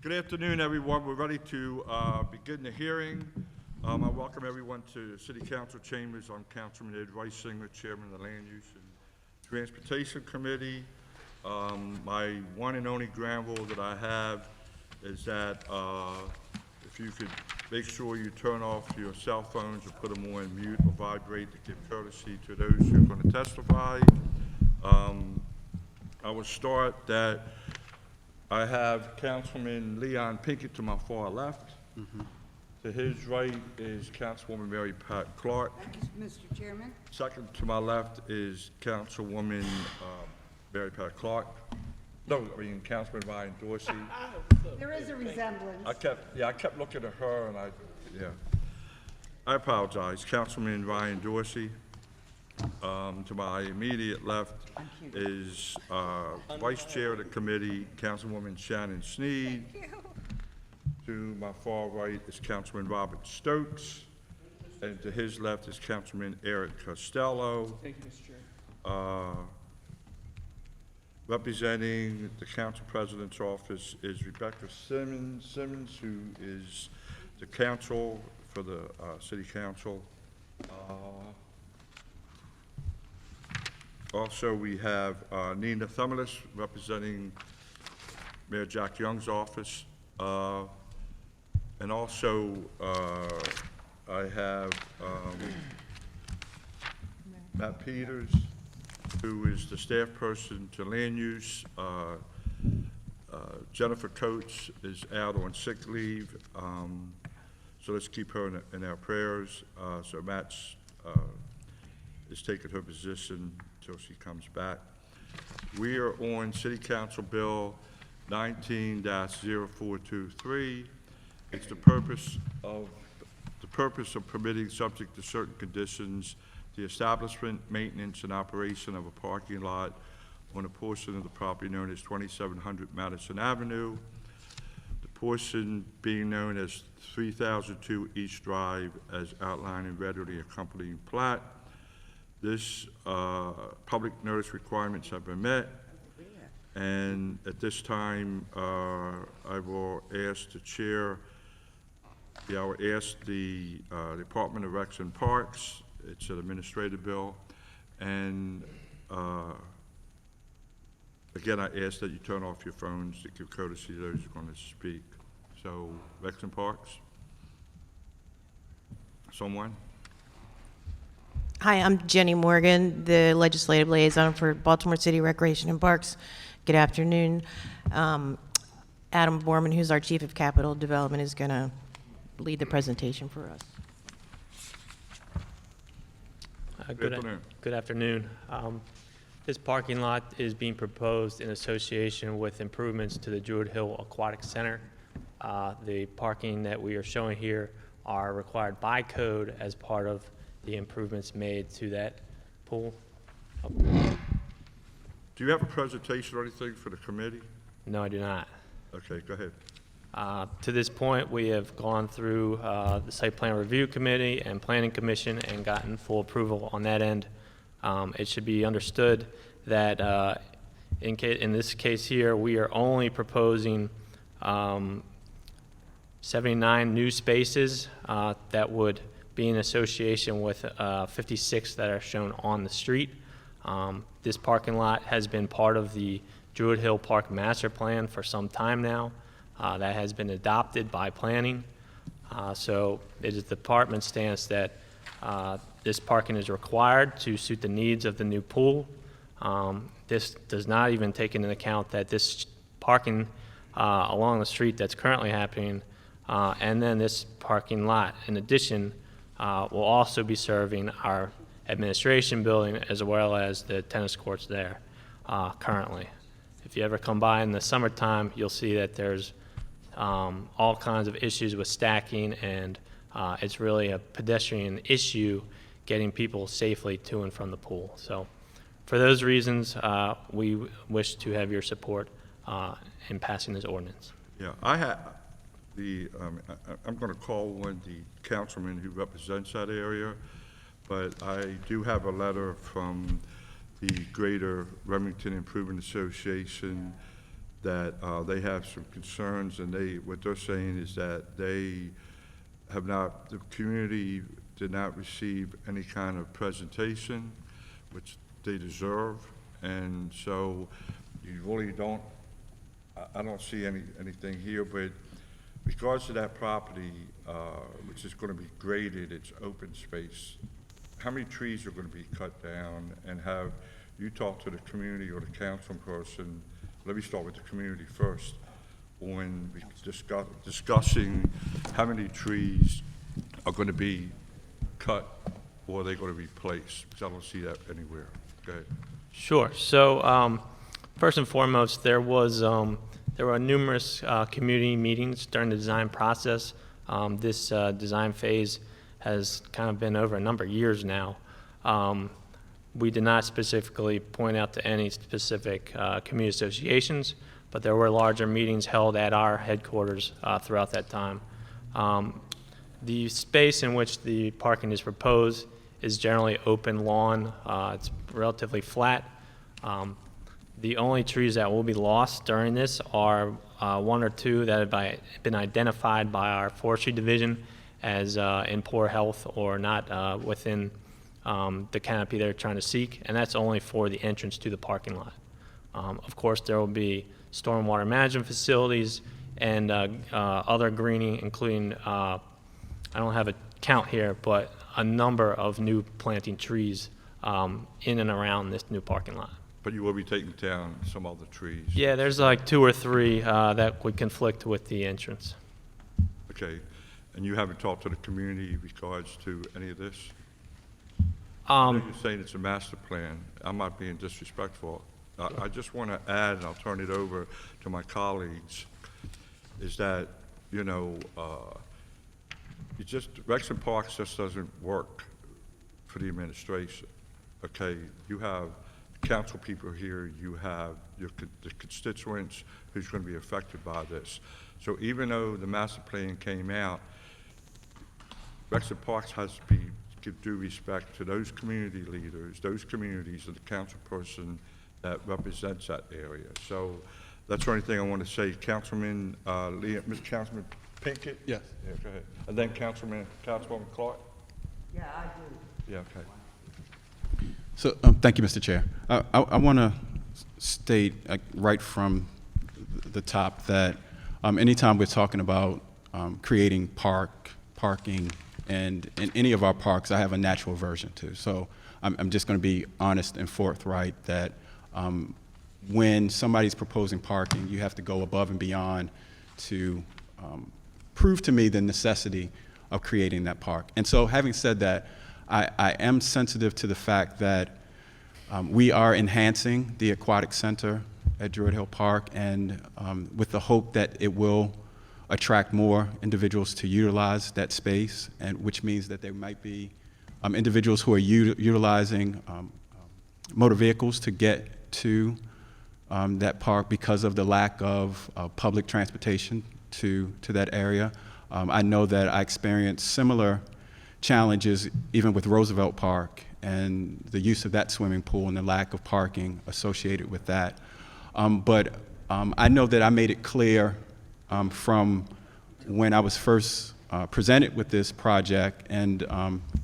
Good afternoon, everyone. We're ready to begin the hearing. I welcome everyone to City Council chambers. I'm Councilman Ed Reisinger, Chairman of the Land Use and Transportation Committee. My one and only ground rule that I have is that if you could make sure you turn off your cell phones or put them on mute or vibrate to give courtesy to those who are going to testify. I will start that I have Councilman Leon Pinkett to my far left. To his right is Councilwoman Mary Pat Clark. Thank you, Mr. Chairman. Second to my left is Councilwoman Mary Pat Clark. No, I mean Councilman Ryan Dorsey. There is a resemblance. I kept looking at her and I apologize. Councilman Ryan Dorsey. To my immediate left is Vice Chair of the committee, Councilwoman Shannon Sneed. To my far right is Councilman Robert Stokes. And to his left is Councilman Eric Costello. Thank you, Mr. Chair. Representing the Council President's office is Rebecca Simmons, who is the counsel for the City Council. Also, we have Nina Thumlis representing Mayor Jack Young's office. And also, I have Matt Peters, who is the staff person to land use. Jennifer Coates is out on sick leave, so let's keep her in our prayers. So Matt's is taking her position until she comes back. We are on City Council Bill 19-0423. It's the purpose of permitting, subject to certain conditions, the establishment, maintenance, and operation of a parking lot on a portion of the property known as 2700 Madison Avenue, the portion being known as 3002 East Drive as outlined in red or the accompanying plat. This public notice requirements have been met, and at this time, I will ask the chair, I will ask the Department of Recs and Parks, it's an administrative bill, and again, I ask that you turn off your phones to give courtesy to those who are going to speak. So, Recs and Parks? Someone? Hi, I'm Jenny Morgan, the Legislative Liaison for Baltimore City Recreation and Parks. Good afternoon. Adam Borman, who's our Chief of Capital Development, is going to lead the presentation for us. Good afternoon. This parking lot is being proposed in association with improvements to the Druid Hill Aquatic Center. The parking that we are showing here are required by code as part of the improvements made to that pool. Do you have a presentation or anything for the committee? No, I do not. Okay, go ahead. To this point, we have gone through the Site Plan Review Committee and Planning Commission and gotten full approval on that end. It should be understood that in this case here, we are only proposing 79 new spaces that would be in association with 56 that are shown on the street. This parking lot has been part of the Druid Hill Park Master Plan for some time now. That has been adopted by planning. So it is the department's stance that this parking is required to suit the needs of the new pool. This does not even take into account that this parking along the street that's currently happening, and then this parking lot, in addition, will also be serving our administration building as well as the tennis courts there currently. If you ever come by in the summertime, you'll see that there's all kinds of issues with stacking, and it's really a pedestrian issue getting people safely to and from the pool. So for those reasons, we wish to have your support in passing this ordinance. Yeah, I'm going to call one the councilman who represents that area, but I do have a letter from the Greater Remington Improvement Association that they have some concerns, and what they're saying is that they have not, the community did not receive any kind of presentation, which they deserve, and so you really don't, I don't see anything here, but regards to that property, which is going to be graded, it's open space, how many trees are going to be cut down, and have you talked to the community or the council person? Let me start with the community first, when we discussing how many trees are going to be cut or are they going to be placed? Because I don't see that anywhere. Go ahead. Sure. So first and foremost, there were numerous community meetings during the design process. This design phase has kind of been over a number of years now. We did not specifically point out to any specific community associations, but there were larger meetings held at our headquarters throughout that time. The space in which the parking is proposed is generally open lawn. It's relatively flat. The only trees that will be lost during this are one or two that have been identified by our forestry division as in poor health or not within the canopy they're trying to seek, and that's only for the entrance to the parking lot. Of course, there will be stormwater management facilities and other greening, including, I don't have a count here, but a number of new planting trees in and around this new parking lot. But you will be taking down some other trees? Yeah, there's like 2 or 3 that would conflict with the entrance. Okay. And you haven't talked to the community in regards to any of this? You're saying it's a master plan. I'm not being disrespectful. I just want to add, and I'll turn it over to my colleagues, is that, you know, Rexon Parks just doesn't work for the administration, okay? You have council people here, you have the constituents who's going to be affected by this. So even though the master plan came out, Rexon Parks has to give due respect to those community leaders, those communities, and the council person that represents that area. So that's the only thing I want to say. Councilman Mr. Councilman Pinkett? Yes. Yeah, go ahead. And then Councilwoman Clark? Yeah, I do. Yeah, okay. So, thank you, Mr. Chair. I want to state right from the top that anytime we're talking about creating parking, and in any of our parks, I have a natural aversion to. So I'm just going to be honest and forthright that when somebody's proposing parking, you have to go above and beyond to prove to me the necessity of creating that park. And so having said that, I am sensitive to the fact that we are enhancing the aquatic center at Druid Hill Park, and with the hope that it will attract more individuals to utilize that space, and which means that there might be individuals who are utilizing motor vehicles to get to that park because of the lack of public transportation to that area. I know that I experienced similar challenges even with Roosevelt Park and the use of that swimming pool and the lack of parking associated with that. But I know that I made it clear from when I was first presented with this project, and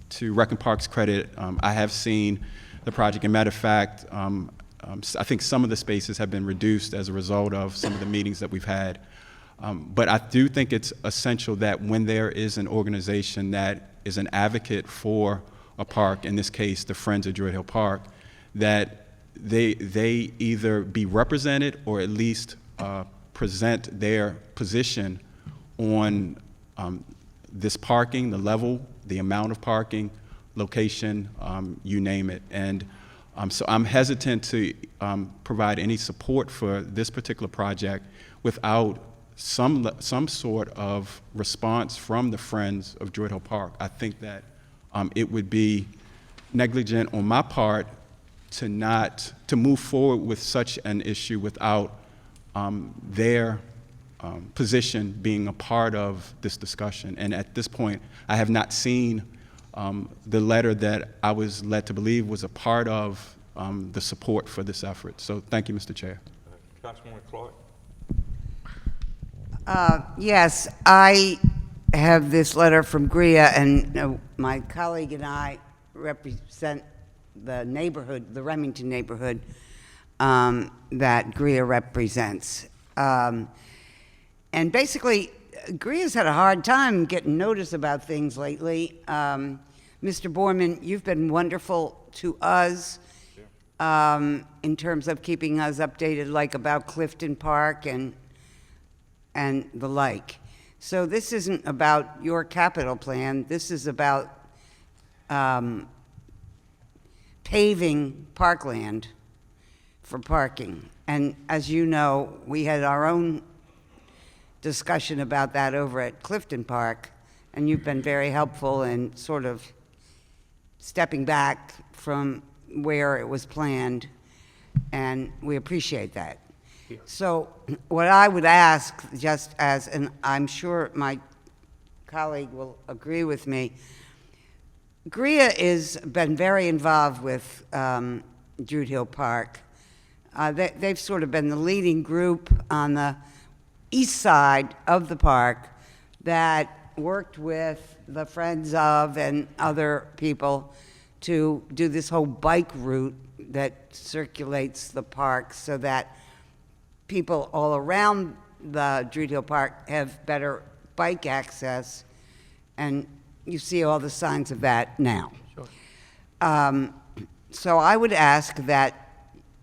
to Rexon Park's credit, I have seen the project. As a matter of fact, I think some of the spaces have been reduced as a result of some of the meetings that we've had. But I do think it's essential that when there is an organization that is an advocate for a park, in this case, the Friends of Druid Hill Park, that they either be represented or at least present their position on this parking, the level, the amount of parking, location, you name it. And so I'm hesitant to provide any support for this particular project without some sort of response from the Friends of Druid Hill Park. I think that it would be negligent on my part to move forward with such an issue without their position being a part of this discussion. And at this point, I have not seen the letter that I was led to believe was a part of the support for this effort. So thank you, Mr. Chair. Councilwoman Clark? Yes, I have this letter from GRIA, and my colleague and I represent the neighborhood, the Remington neighborhood, that GRIA represents. And basically, GRIA's had a hard time getting notice about things lately. Mr. Borman, you've been wonderful to us in terms of keeping us updated, like about Clifton Park and the like. So this isn't about your capital plan. This is about paving parkland for parking. And as you know, we had our own discussion about that over at Clifton Park, and you've been very helpful in sort of stepping back from where it was planned, and we appreciate that. So what I would ask, just as, and I'm sure my colleague will agree with me, GRIA has been very involved with Druid Hill Park. They've sort of been the leading group on the east side of the park that worked with the Friends of and other people to do this whole bike route that circulates the park so that people all around the Druid Hill Park have better bike access, and you see all the signs of that now. Sure. So I would ask that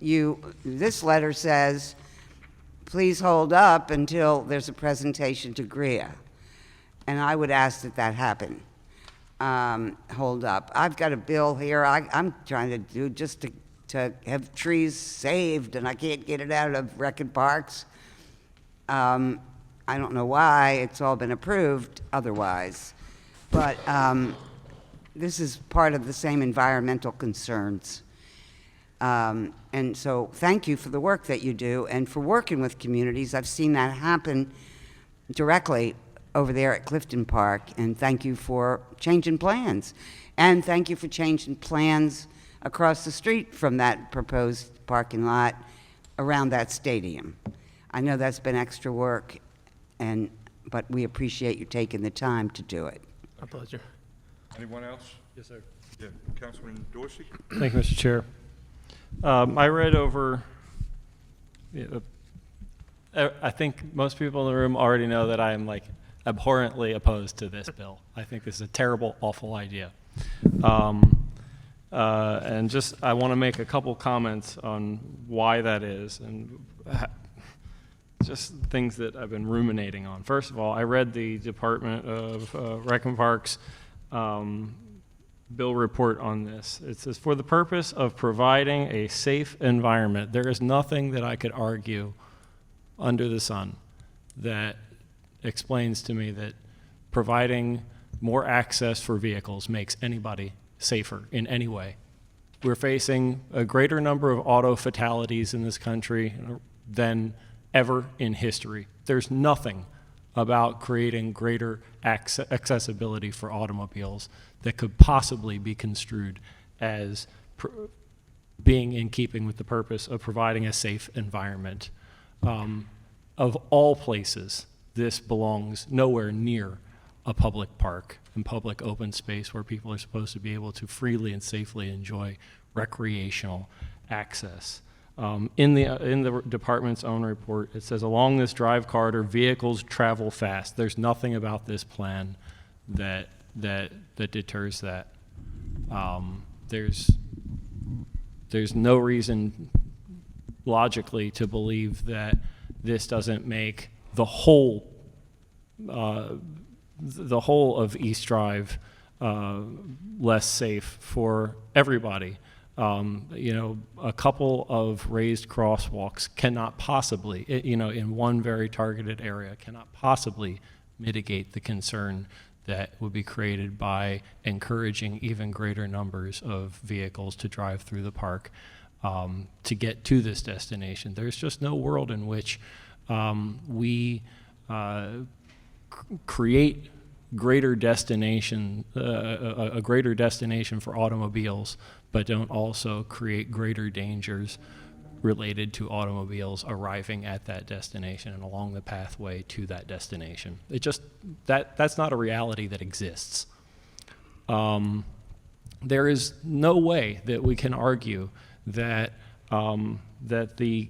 this letter says, please hold up until there's a presentation to GRIA. And I would ask that that happen. Hold up. I've got a bill here I'm trying to do just to have trees saved, and I can't get it out of Reckitt Parks. I don't know why it's all been approved otherwise, but this is part of the same environmental concerns. And so thank you for the work that you do and for working with communities. I've seen that happen directly over there at Clifton Park, and thank you for changing plans. And thank you for changing plans across the street from that proposed parking lot around that stadium. I know that's been extra work, but we appreciate you taking the time to do it. My pleasure. Anyone else? Yes, sir. Yeah, Councilman Dorsey? Thank you, Mr. Chair. I read over, I think most people in the room already know that I am like abhorrently opposed to this bill. I think this is a terrible, awful idea. And just, I want to make a couple comments on why that is and just things that I've been ruminating on. First of all, I read the Department of Rec and Parks bill report on this. It says, for the purpose of providing a safe environment, there is nothing that I could argue under the sun that explains to me that providing more access for vehicles makes anybody safer in any way. We're facing a greater number of auto fatalities in this country than ever in history. There's nothing about creating greater accessibility for automobiles that could possibly be construed as being in keeping with the purpose of providing a safe environment. Of all places, this belongs nowhere near a public park and public open space where people are supposed to be able to freely and safely enjoy recreational access. In the department's own report, it says, along this drive corridor, vehicles travel fast. There's nothing about this plan that deters that. There's no reason logically to believe that this doesn't make the whole of East Drive less safe for everybody. A couple of raised crosswalks cannot possibly, in one very targeted area, cannot possibly mitigate the concern that would be created by encouraging even greater numbers of vehicles to drive through the park to get to this destination. There's just no world in which we create greater destination, a greater destination for automobiles, but don't also create greater dangers related to automobiles arriving at that destination and along the pathway to that destination. It just, that's not a reality that exists. There is no way that we can argue that that the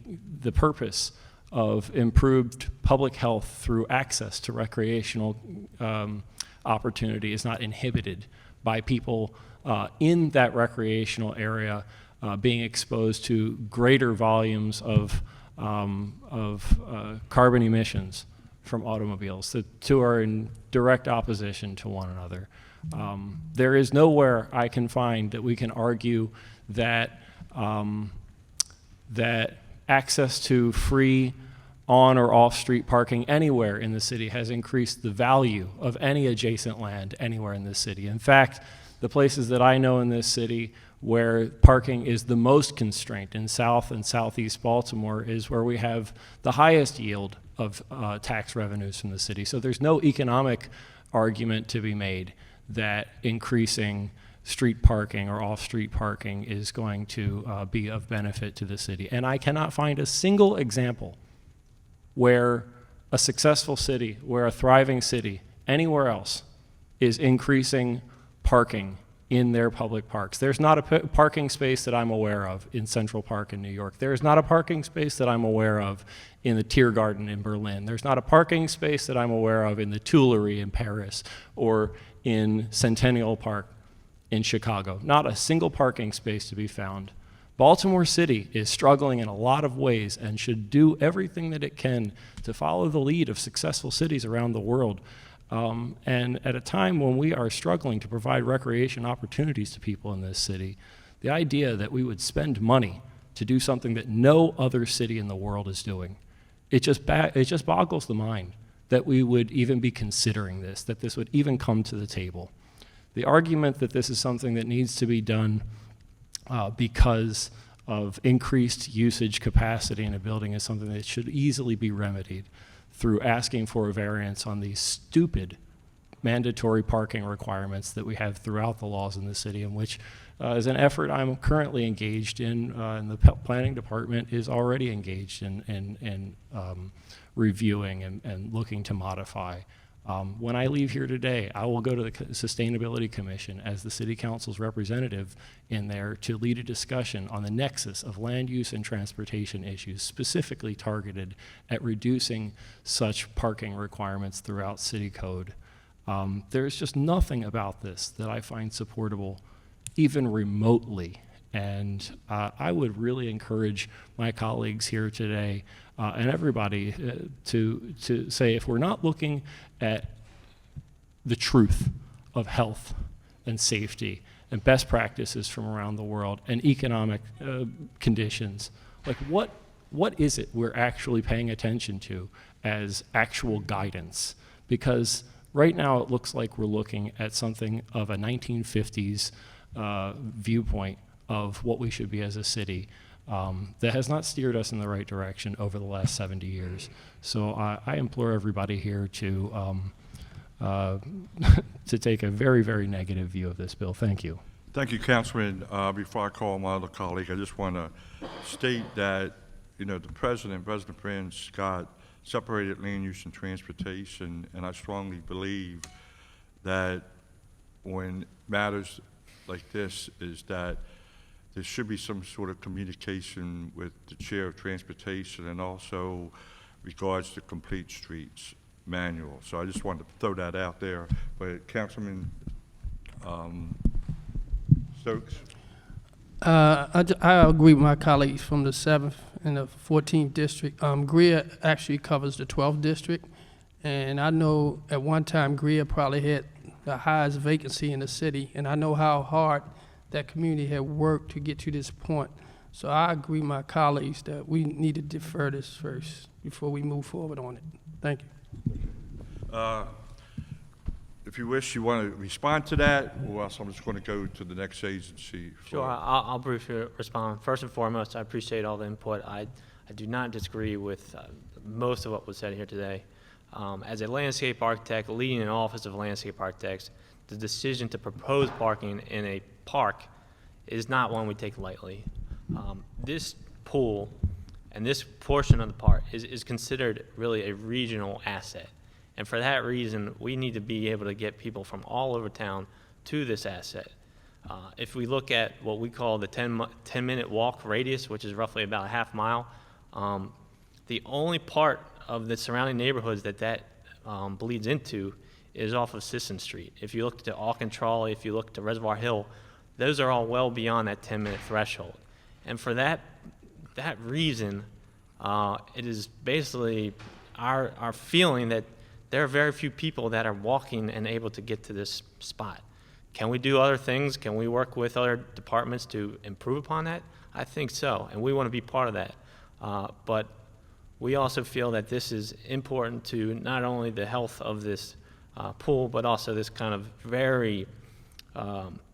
purpose of improved public health through access to recreational opportunity is not inhibited by people in that recreational area being exposed to greater volumes of carbon emissions from automobiles. The two are in direct opposition to one another. There is nowhere I can find that we can argue that that access to free on or off street parking anywhere in the city has increased the value of any adjacent land anywhere in this city. In fact, the places that I know in this city where parking is the most constrained in South and Southeast Baltimore is where we have the highest yield of tax revenues from the city. So there's no economic argument to be made that increasing street parking or off-street parking is going to be of benefit to the city. And I cannot find a single example where a successful city, where a thriving city, anywhere else, is increasing parking in their public parks. There's not a parking space that I'm aware of in Central Park in New York. There's not a parking space that I'm aware of in the Tiergarten in Berlin. There's not a parking space that I'm aware of in the Tuileries in Paris or in Centennial Park in Chicago. Not a single parking space to be found. Baltimore City is struggling in a lot of ways and should do everything that it can to follow the lead of successful cities around the world. And at a time when we are struggling to provide recreation opportunities to people in this city, the idea that we would spend money to do something that no other city in the world is doing, it just boggles the mind that we would even be considering this, that this would even come to the table. The argument that this is something that needs to be done because of increased usage capacity in a building is something that should easily be remedied through asking for a variance on these stupid mandatory parking requirements that we have throughout the laws in the city, in which is an effort I'm currently engaged in, and the planning department is already engaged in reviewing and looking to modify. When I leave here today, I will go to the Sustainability Commission as the City Council's representative in there to lead a discussion on the nexus of land use and transportation issues specifically targeted at reducing such parking requirements throughout city code. There's just nothing about this that I find supportable, even remotely. And I would really encourage my colleagues here today and everybody to say, if we're not looking at the truth of health and safety and best practices from around the world and economic conditions, like what is it we're actually paying attention to as actual guidance? Because right now it looks like we're looking at something of a 1950s viewpoint of what we should be as a city that has not steered us in the right direction over the last 70 years. So I implore everybody here to to take a very, very negative view of this bill. Thank you. Thank you, Councilman. Before I call my other colleague, I just want to state that, you know, the President Brand Scott, separated land use and transportation, and I strongly believe that when matters like this is that there should be some sort of communication with the Chair of Transportation and also regards to Complete Streets manual. So I just wanted to throw that out there. But Councilman Stokes? I agree with my colleagues from the 7th and the 14th district. Greer actually covers the 12th district, and I know at one time Greer probably had the highest vacancy in the city, and I know how hard that community had worked to get to this point. So I agree with my colleagues that we need to defer this first before we move forward on it. Thank you. If you wish, you want to respond to that, or else I'm just going to go to the next agency. Sure, I'll briefly respond. First and foremost, I appreciate all the input. I do not disagree with most of what was said here today. As a landscape architect leading an office of landscape architects, the decision to propose parking in a park is not one we take lightly. This pool And this portion of the park is considered really a regional asset. And for that reason, we need to be able to get people from all over town to this asset. If we look at what we call the 10-minute walk radius, which is roughly about a half mile, the only part of the surrounding neighborhoods that bleeds into is off of Sisson Street. If you look to Alcantara, if you look to Reservoir Hill, those are all well beyond that 10-minute threshold. And for that reason, it is basically our feeling that there are very few people that are walking and able to get to this spot. Can we do other things? Can we work with other departments to improve upon that? I think so, and we want to be part of that. But we also feel that this is important to not only the health of this pool, but also this kind of very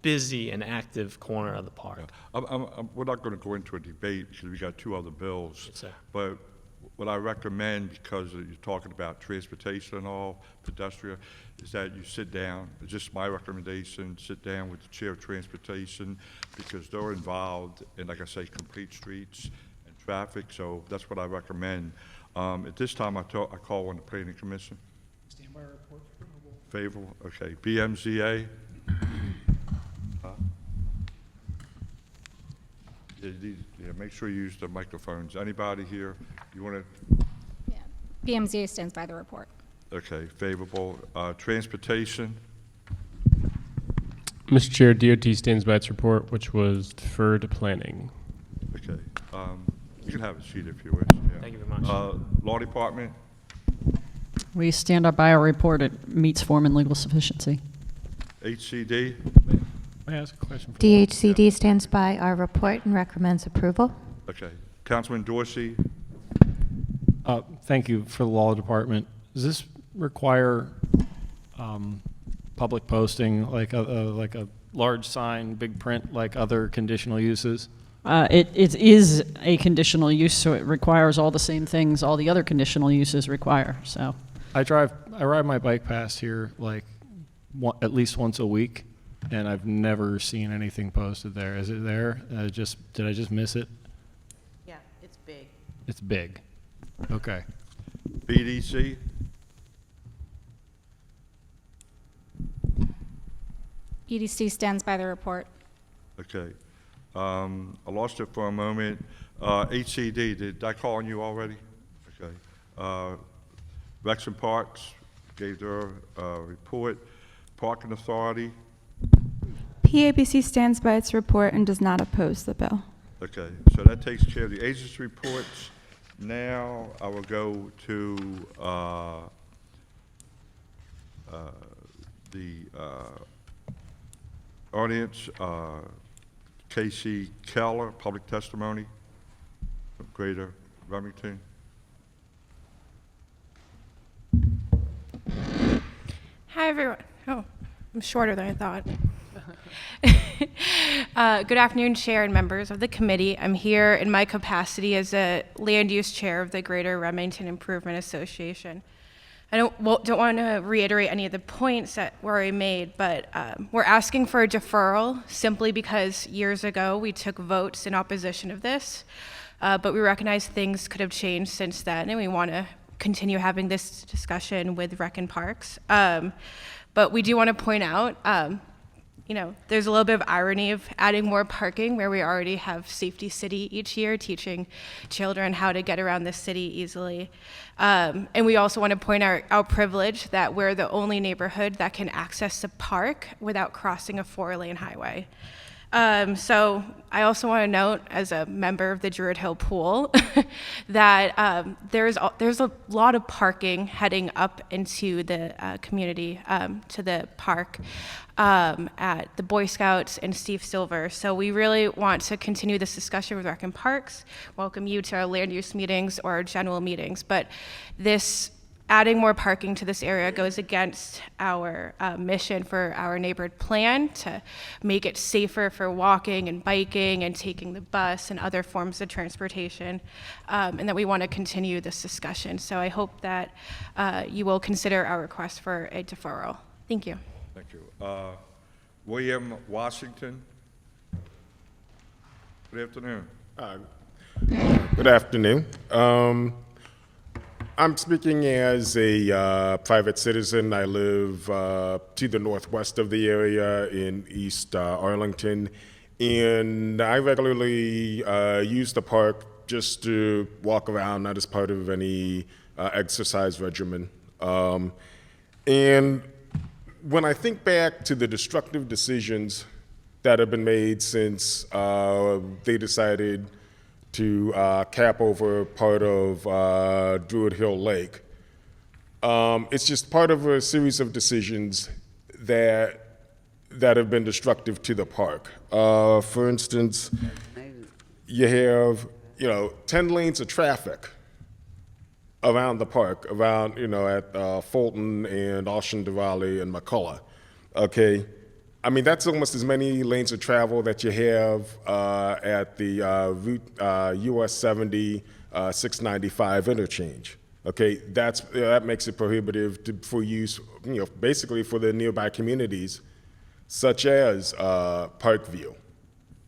busy and active corner of the park. We're not going to go into a debate because we got two other bills. Yes, sir. But what I recommend, because you're talking about transportation and all, pedestrian, is that you sit down, it's just my recommendation, sit down with the chair of transportation, because they're involved in, like I say, complete streets and traffic, so that's what I recommend. At this time, I call on the planning commission. Stand by report. Favorable, okay. BMZA? Yeah, make sure you use the microphones. Anybody here? You want to? Yeah. BMZA stands by the report. Okay, favorable. Transportation? Mr. Chair, DOT stands by its report, which was deferred to planning. Okay. You can have a seat if you wish. Yeah. Thank you very much. Law department? We stand by our report. It meets form and legal sufficiency. HCD? May I ask a question? DHCD stands by our report and recommends approval. Okay. Councilman Dorsey? Thank you for the law department. Does this require public posting, like a large sign, big print, like other conditional uses? It is a conditional use, so it requires all the same things all the other conditional uses require, so. I ride my bike past here like at least once a week, and I've never seen anything posted there. Is it there? Did I just miss it? Yeah, it's big. It's big. Okay. BDC? EDC stands by the report. Okay. I lost it for a moment. HCD, did I call on you already? Okay. Rex and Parks gave their report. Parking Authority? PABC stands by its report and does not oppose the bill. Okay, so that takes care of the agency reports. Now I will go to the audience. Casey Keller, public testimony from Greater Remington. Hi, everyone. Oh, I'm shorter than I thought. Good afternoon, Chair and members of the committee. I'm here in my capacity as a land use chair of the Greater Remington Improvement Association. I don't want to reiterate any of the points that were already made, but we're asking for a deferral simply because years ago we took votes in opposition of this, but we recognize things could have changed since then, and we want to continue having this discussion with Rec and Parks. But we do want to point out, there's a little bit of irony of adding more parking where we already have Safety City each year, teaching children how to get around the city easily. And we also want to point out our privilege that we're the only neighborhood that can access the park without crossing a 4-lane highway. So I also want to note, as a member of the Druid Hill Pool, that there's a lot of parking heading up into the community, to the park, at the Boy Scouts and Steve Silver. So we really want to continue this discussion with Rec and Parks, welcome you to our land use meetings or our general meetings. But this adding more parking to this area goes against our mission for our neighborhood plan to make it safer for walking and biking and taking the bus and other forms of transportation, and that we want to continue this discussion. So I hope that you will consider our request for a deferral. Thank you. Thank you. William Washington. Good afternoon. Good afternoon. I'm speaking as a private citizen. I live to the northwest of the area in East Arlington, and I regularly use the park just to walk around, not as part of any exercise regimen. And when I think back to the destructive decisions that have been made since they decided to cap over part of Druid Hill Lake, it's just part of a series of decisions that have been destructive to the park. For instance, you have 10 lanes of traffic around the park, around at Fulton and Ocean Diwali and McCullough. Okay. I mean, that's almost as many lanes of travel that you have at the Route US 70 695 interchange. Okay, that makes it prohibitive for use, basically for the nearby communities, such as Parkview,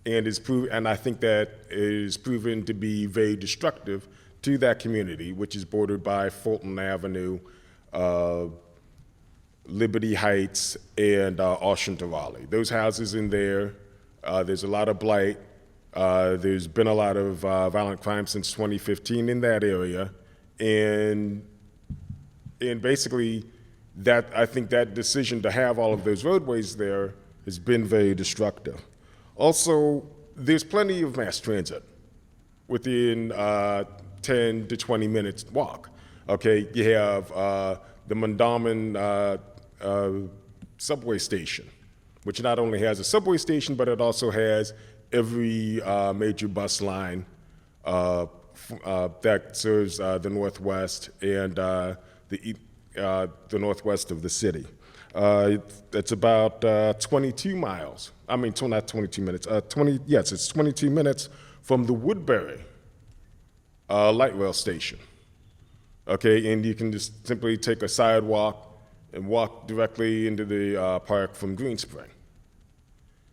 and I think that is proven to be very destructive to that community, which is bordered by Fulton Avenue, Liberty Heights, and Ocean Diwali. Those houses in there, there's a lot of blight. There's been a lot of violent crime since 2015 in that area, and basically, I think that decision to have all of those roadways there has been very destructive. Also, there's plenty of mass transit within 10 to 20 minutes walk. Okay, you have the Mondawmin subway station, which not only has a subway station, but it also has every major bus line that serves the Northwest and the northwest of the city. It's about 22 miles. I mean, not 22 minutes. It's 22 minutes from the Woodbury light rail station. Okay, and you can just simply take a sidewalk and walk directly into the park from Greenspring.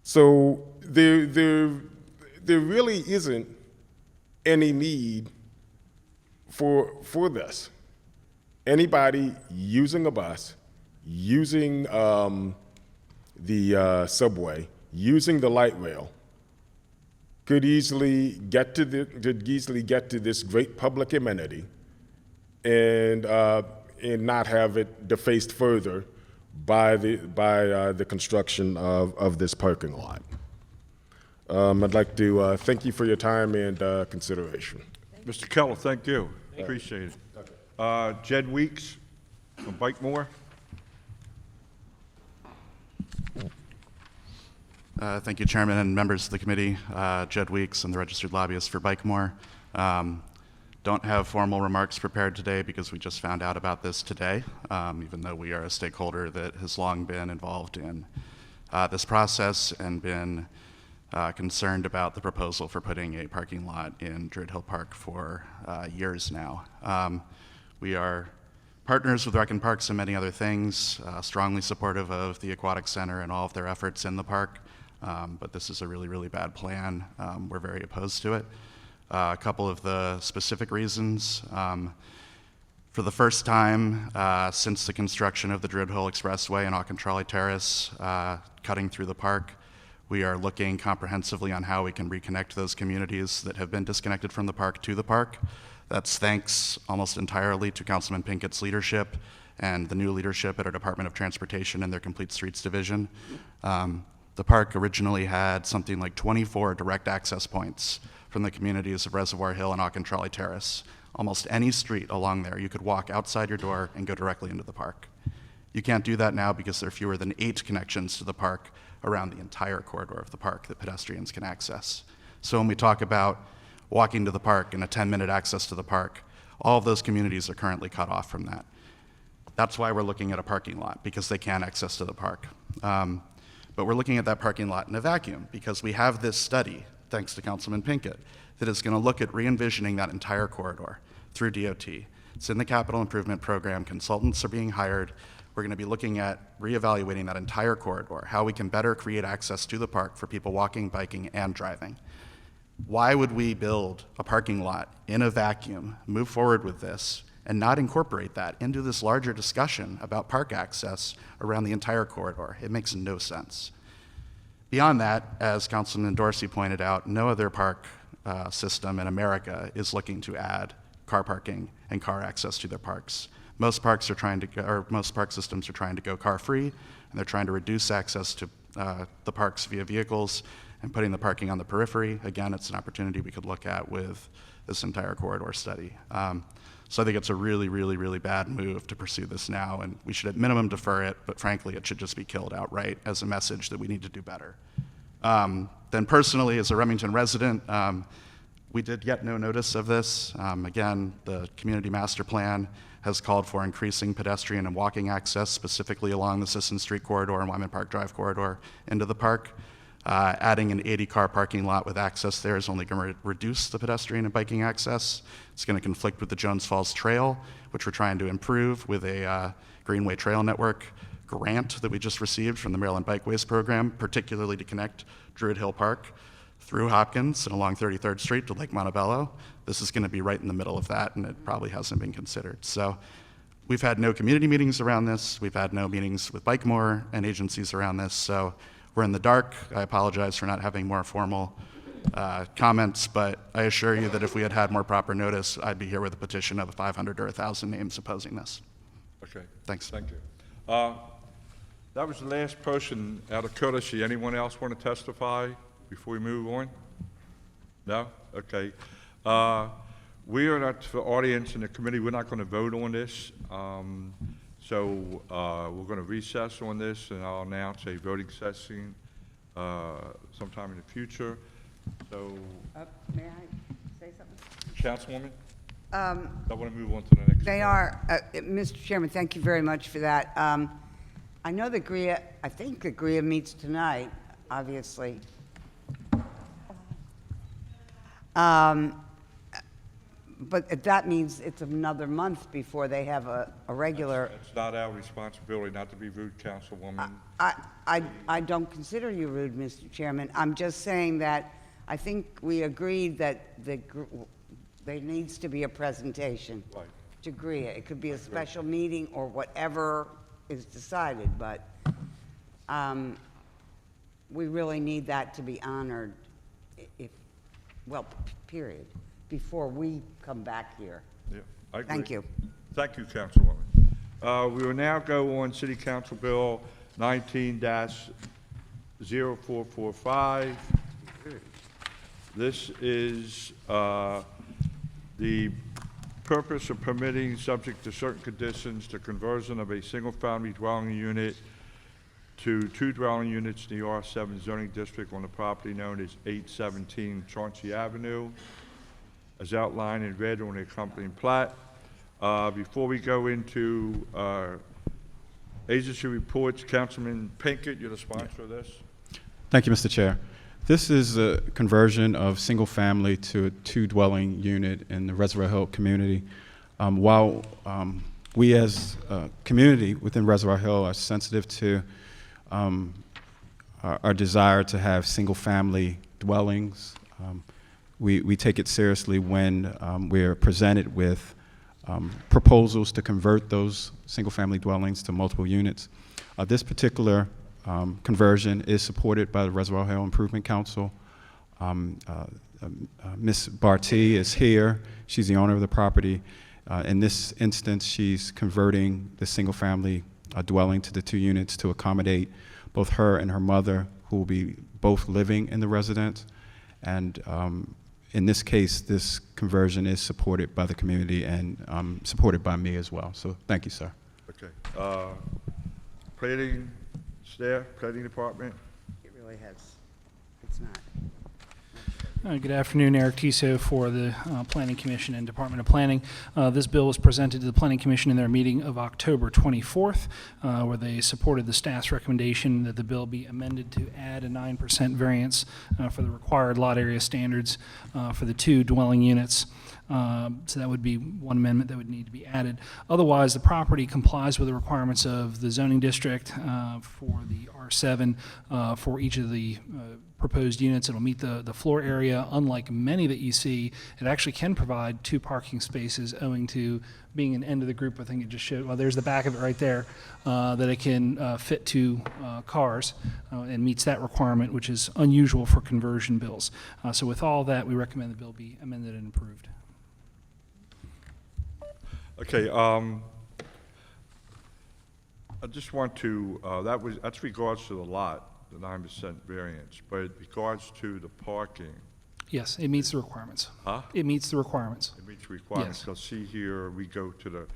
So there really isn't any need for this. Anybody using a bus, using the subway, using the light rail, could easily get to this great public amenity and not have it defaced further by the construction of this parking lot. I'd like to thank you for your time and consideration. Mr. Keller, thank you. Appreciate it. Jed Weeks from Bikemore. Thank you, Chairman and members of the committee. Jed Weeks, I'm the registered lobbyist for Bikemore. Don't have formal remarks prepared today because we just found out about this today, even though we are a stakeholder that has long been involved in this process and been concerned about the proposal for putting a parking lot in Druid Hill Park for years now. We are partners with Rec and Parks and many other things, strongly supportive of the Aquatic Center and all of their efforts in the park, but this is a really, really bad plan. We're very opposed to it. A couple of the specific reasons. For the first time since the construction of the Druid Hill Expressway and Auchentrolley Terrace cutting through the park, we are looking comprehensively on how we can reconnect those communities that have been disconnected from the park to the park. That's thanks almost entirely to Councilman Pinkett's leadership and the new leadership at our Department of Transportation and their Complete Streets Division. The park originally had something like 24 direct access points from the communities of Reservoir Hill and Auchentrolley Terrace. Almost any street along there, you could walk outside your door and go directly into the park. You can't do that now because there are fewer than 8 connections to the park around the entire corridor of the park that pedestrians can access. So when we talk about walking to the park and a 10-minute access to the park, all of those communities are currently cut off from that. That's why we're looking at a parking lot, because they can't access to the park. But we're looking at that parking lot in a vacuum because we have this study, thanks to Councilman Pinkett, that is going to look at re-envisioning that entire corridor through DOT. It's in the capital improvement program. Consultants are being hired. We're going to be looking at reevaluating that entire corridor, how we can better create access to the park for people walking, biking, and driving. Why would we build a parking lot in a vacuum, move forward with this, and not incorporate that into this larger discussion about park access around the entire corridor? It makes no sense. Beyond that, as Councilman Dorsey pointed out, no other park system in America is looking to add car parking and car access to their parks. Most parks are trying to go, or most park systems are trying to go car-free, and they're trying to reduce access to the parks via vehicles and putting the parking on the periphery. Again, it's an opportunity we could look at with this entire corridor study. So I think it's a really, really, really bad move to pursue this now, and we should at minimum defer it, but frankly, it should just be killed outright as a message that we need to do better. Then personally, as a Remington resident, we did get no notice of this. Again, the community master plan has called for increasing pedestrian and walking access, specifically along the Sisson Street corridor and Wyman Park Drive corridor into the park. Adding an 80-car parking lot with access there is only going to reduce the pedestrian and biking access. It's going to conflict with the Jones Falls Trail, which we're trying to improve with a Greenway Trail Network grant that we just received from the Maryland Bikeways Program, particularly to connect Druid Hill Park through Hopkins and along 33rd Street to Lake Montebello. This is going to be right in the middle of that, and it probably hasn't been considered. So we've had no community meetings around this. We've had no meetings with Bikemore and agencies around this. So we're in the dark. I apologize for not having more formal comments, but I assure you that if we had had more proper notice, I'd be here with a petition of 500 or 1,000 names opposing this. Okay. Thanks. Thank you. That was the last person out of courtesy. Anyone else want to testify before we move on? No? Okay. We are not, for audience in the committee, we're not going to vote on this. So we're going to recess on this, and I'll announce a voting session sometime in the future. So, May I say something? Councilwoman? I want to move on to the next. They are, Mr. Chairman, thank you very much for that. I know that GRIA, I think that GRIA meets tonight, obviously. But that means it's another month before they have a regular. It's not our responsibility not to be rude, Councilwoman. I don't consider you rude, Mr. Chairman. I'm just saying that I think we agreed that there needs to be a presentation to GRIA. It could be a special meeting or whatever is decided, but we really need that to be honored, period, before we come back here. Yeah, I agree. Thank you. Thank you, Councilwoman. We will now go on City Council Bill 19-0445. This is the purpose of permitting, subject to certain conditions, the conversion of a single-family dwelling unit to 2 dwelling units in the R7 zoning district on the property known as 817 Chauncey Avenue, as outlined in red on the accompanying plat. Before we go into agency reports, Councilman Pinkett, you're the sponsor of this. Thank you, Mr. Chair. This is a conversion of single family to a 2-dwelling unit in the Reservoir Hill community. While we as a community within Reservoir Hill are sensitive to our desire to have single family dwellings, we take it seriously when we're presented with proposals to convert those single family dwellings to multiple units. This particular conversion is supported by the Reservoir Hill Improvement Council. Ms. Barty is here. She's the owner of the property. In this instance, she's converting the single family dwelling to the 2 units to accommodate both her and her mother, who will be both living in the residence. And in this case, this conversion is supported by the community and supported by me as well. So thank you, sir. Okay. Planning staff, planning department. It really has, it's not. Good afternoon, Eric Tiso for the Planning Commission and Department of Planning. This bill was presented to the Planning Commission in their meeting of October 24th, where they supported the staff's recommendation that the bill be amended to add a 9% variance for the required lot area standards for the 2 dwelling units. So that would be one amendment that would need to be added. Otherwise, the property complies with the requirements of the zoning district for the R7 for each of the proposed units. It'll meet the floor area. Unlike many that you see, it actually can provide 2 parking spaces owing to being an end of the group. I think it just showed, well, there's the back of it right there, that it can fit 2 cars and meets that requirement, which is unusual for conversion bills. So with all that, we recommend the bill be amended and approved. Okay, I just want to, that's regards to the lot, the 9% variance, but regards to the parking. Yes, it meets the requirements. Huh? It meets the requirements. It meets requirements. Yes. So see here, we go to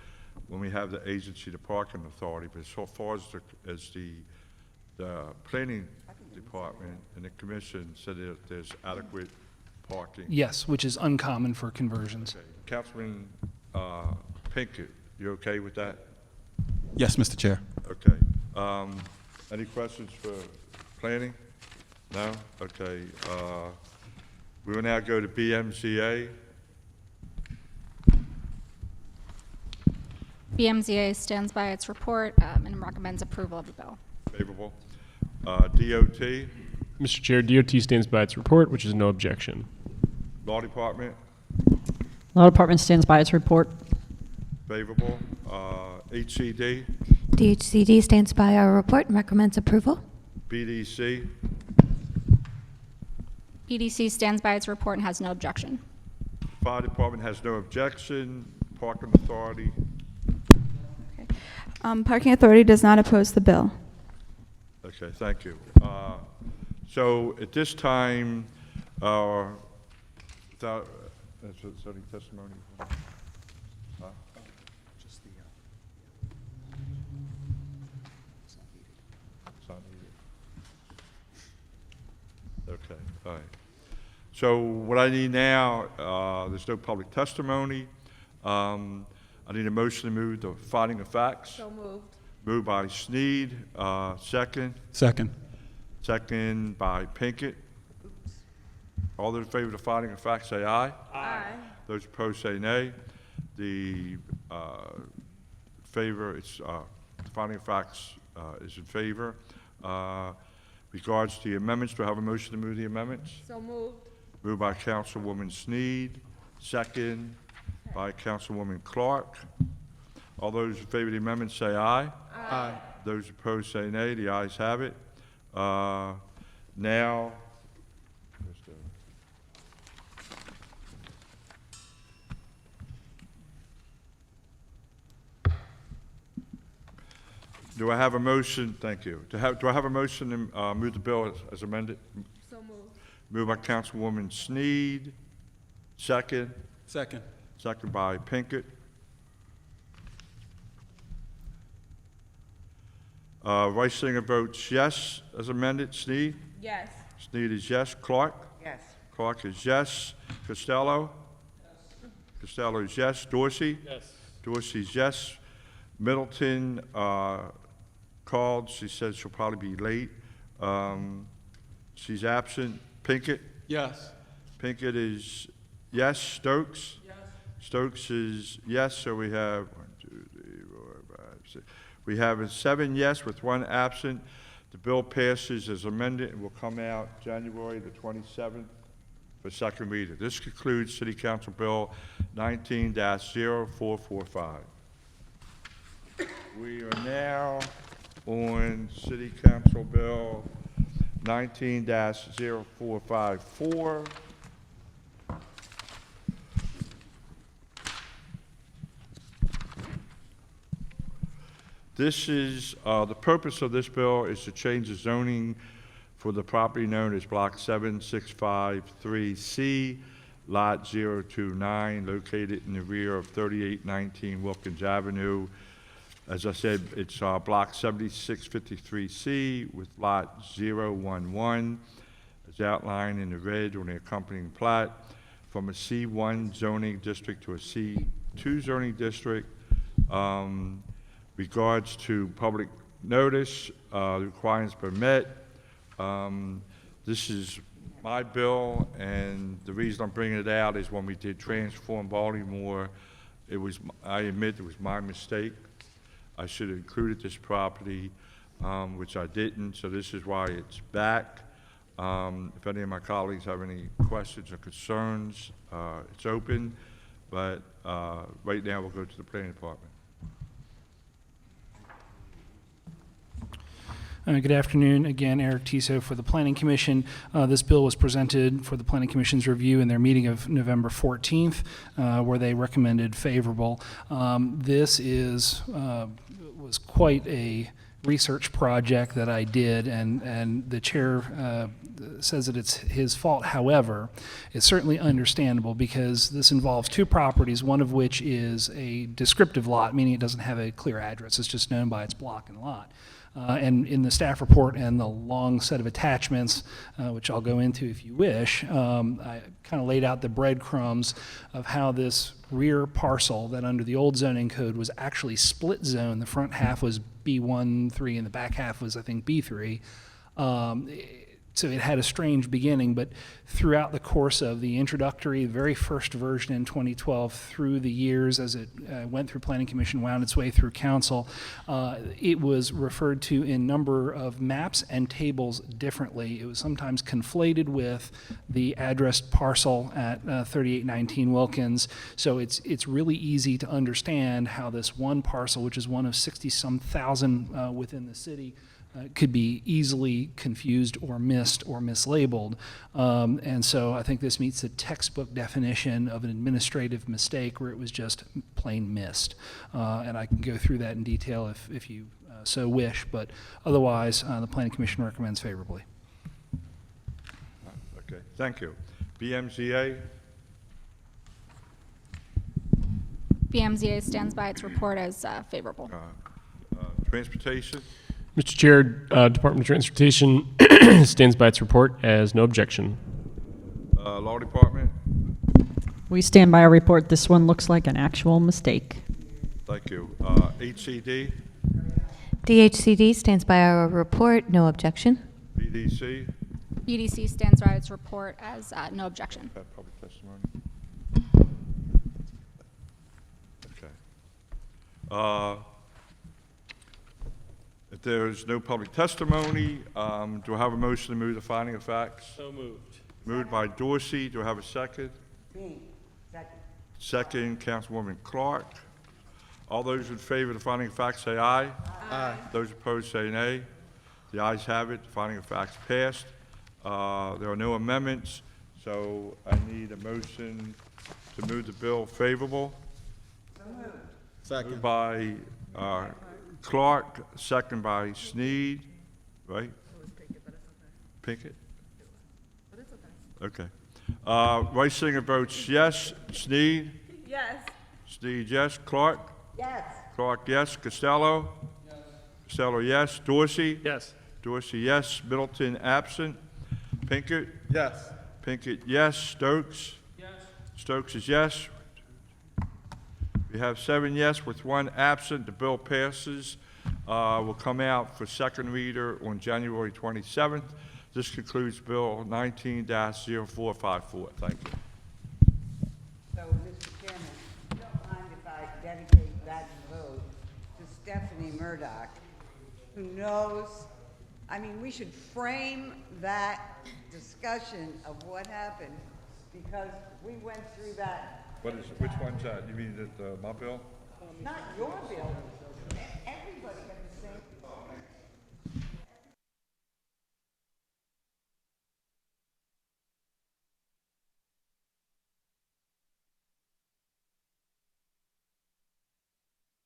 when we have the agency, the parking authority, but so far as the planning department and the commission said that there's adequate parking. Yes, which is uncommon for conversions. Okay. Councilman Pinkett, you okay with that? Yes, Mr. Chair. Okay. Any questions for planning? No? Okay. We will now go to BMZA. BMZA stands by its report and recommends approval of the bill. Favorable. DOT. Mr. Chair, DOT stands by its report, which is no objection. Law Department. Law Department stands by its report. Favorable. HCD. DHCD stands by our report and recommends approval. BDC. BDC stands by its report and has no objection. Fire Department has no objection. Parking Authority. Parking Authority does not oppose the bill. Okay, thank you. So at this time, without, is there any testimony? Huh? Just the, it's not needed. Okay, all right. So what I need now, there's no public testimony. I need a motion to move the finding of facts. So moved. Moved by Sneed, second. Second. Second by Pinkett. All those in favor of the finding of facts say aye. Aye. Those opposed say nay. The favor, the finding of facts is in favor. Regards to the amendments, do I have a motion to move the amendments? So moved. Moved by Councilwoman Sneed, second by Councilwoman Clark. All those in favor of the amendment say aye. Aye. Those opposed say nay. The ayes have it. Now, do I have a motion? Thank you. Do I have a motion to move the bill as amended? So moved. Moved by Councilwoman Sneed. Second. Second. Second by Pinkett. Reisinger votes yes as amended. Sneed? Yes. Sneed is yes. Clark? Yes. Clark is yes. Costello? Yes. Costello is yes. Dorsey? Yes. Dorsey's yes. Middleton called. She said she'll probably be late. She's absent. Pinkett? Yes. Pinkett is yes. Stokes? Yes. Stokes is yes, so we have 1, 2, 3, 4, 5, 6. We have a 7 yes with 1 absent. The bill passes as amended and will come out January the 27th for second reading. This concludes City Council Bill 19-0445. We are now on City Council Bill 19-0454. This is, the purpose of this bill is to change the zoning for the property known as Block 7653C, Lot 029, located in the rear of 3819 Wilkins Avenue. As I said, it's Block 7653C with Lot 011, as outlined in the red on the accompanying plat, from a C1 zoning district to a C2 zoning district. Regards to public notice, the requirements were met. This is my bill, and the reason I'm bringing it out is when we did Transform Baltimore, I admit it was my mistake. I should have included this property, which I didn't, so this is why it's back. If any of my colleagues have any questions or concerns, it's open, but right now we'll go to the planning department. Good afternoon. Again, Eric Tiso for the Planning Commission. This bill was presented for the Planning Commission's review in their meeting of November 14th, where they recommended favorable. This was quite a research project that I did, and the chair says that it's his fault. However, it's certainly understandable because this involves two properties, one of which is a descriptive lot, meaning it doesn't have a clear address. It's just known by its block and lot. And in the staff report and the long set of attachments, which I'll go into if you wish, I kind of laid out the breadcrumbs of how this rear parcel that under the old zoning code was actually split zone. The front half was B1-3 and the back half was, I think, B3. So it had a strange beginning, but throughout the course of the introductory, very first version in 2012, through the years as it went through Planning Commission, wound its way through Council, it was referred to in number of maps and tables differently. It was sometimes conflated with the addressed parcel at 3819 Wilkins. So it's really easy to understand how this one parcel, which is one of 60-some thousand within the city, could be easily confused or missed or mislabeled. And so I think this meets the textbook definition of an administrative mistake where it was just plain missed. And I can go through that in detail if you so wish, but otherwise the Planning Commission recommends favorably. Okay, thank you. BMZA? BMZA stands by its report as favorable. Transportation? Mr. Chair, Department of Transportation stands by its report as no objection. Law Department? We stand by our report. This one looks like an actual mistake. Thank you. HCD? DHCD stands by our report, no objection. BDC? BDC stands by its report as no objection. Public testimony? Okay. If there is no public testimony, do I have a motion to move the finding of facts? So moved. Moved by Dorsey. Do I have a second? Me, second. Second, Councilwoman Clark. All those in favor of the finding of facts say aye. Aye. Those opposed say nay. The ayes have it. The finding of facts passed. There are no amendments, so I need a motion to move the bill favorable. So moved. Second. Moved by Clark, second by Sneed, right? Pinkett? Okay. Reisinger votes yes. Sneed? Yes. Sneed, yes. Clark? Yes. Clark, yes. Costello? Yes. Costello, yes. Dorsey? Yes. Dorsey, yes. Middleton, absent. Pinkett? Yes. Pinkett, yes. Stokes? Yes. Stokes is yes. We have 7 yes with 1 absent. The bill passes. Will come out for second reader on January 27th. This concludes Bill 19-0454. Thank you. So, Mr. Chairman, you don't mind if I dedicate that vote to Stephanie Murdoch, who knows, I mean, we should frame that discussion of what happened because we went through that. Which one's that? You mean my bill? Not yours.